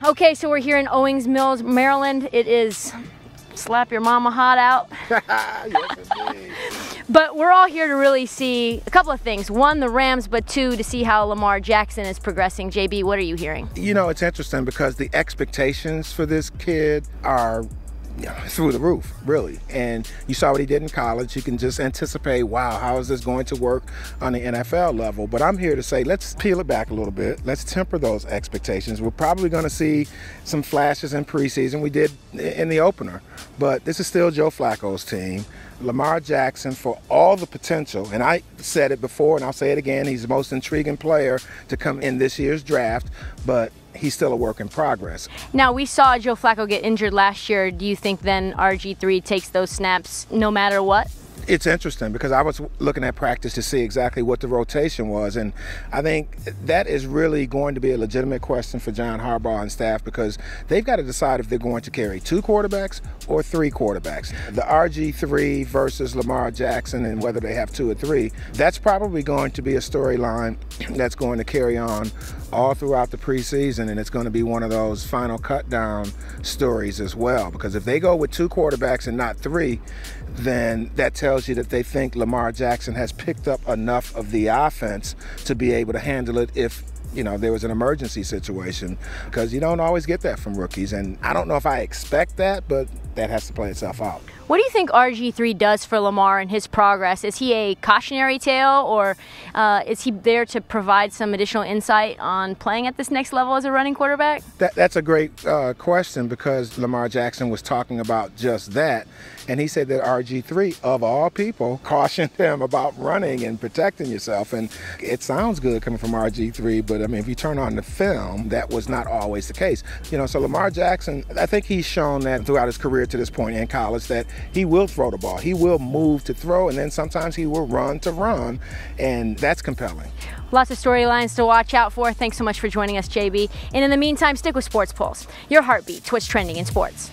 Okay, so we're here in Owings Mills, Maryland. It is slap your mama hot out. Yes, indeed. But we're all here to really see a couple of things. One, the Rams, but two, to see how Lamar Jackson is progressing. JB, what are you hearing? You know, it's interesting because the expectations for this kid are through the roof, really. And you saw what he did in college. You can just anticipate, wow, how is this going to work on the NFL level? But I'm here to say, let's peel it back a little bit. Let's temper those expectations. We're probably going to see some flashes in preseason. We did in the opener. But this is still Joe Flacco's team. Lamar Jackson, for all the potential, and I said it before and I'll say it again, he's the most intriguing player to come in this year's draft, but he's still a work in progress. Now, we saw Joe Flacco get injured last year. Do you think then RG3 takes those snaps no matter what? It's interesting because I was looking at practice to see exactly what the rotation was, and I think that is really going to be a legitimate question for John Harbaugh and staff because they've got to decide if they're going to carry 2 quarterbacks or 3 quarterbacks. The RG3 versus Lamar Jackson and whether they have 2 or 3, that's probably going to be a storyline that's going to carry on all throughout the preseason, and it's going to be one of those final cut down stories as well, because if they go with 2 quarterbacks and not 3, then that tells you that they think Lamar Jackson has picked up enough of the offense to be able to handle it if, you know, there was an emergency situation, because you don't always get that from rookies. And I don't know if I expect that, but that has to play itself out. What do you think RG3 does for Lamar and his progress? Is he a cautionary tale, or is he there to provide some additional insight on playing at this next level as a running quarterback? That's a great question, because Lamar Jackson was talking about just that. And he said that RG3, of all people, cautioned him about running and protecting yourself. And it sounds good coming from RG3, but I mean, if you turn on the film, that was not always the case. You know, so Lamar Jackson, I think he's shown that throughout his career to this point in college, that he will throw the ball. He will move to throw, and then sometimes he will run to run, and that's compelling. Lots of storylines to watch out for. Thanks so much for joining us, JB. And in the meantime, stick with Sports Pulse, your heartbeat to what's trending in sports.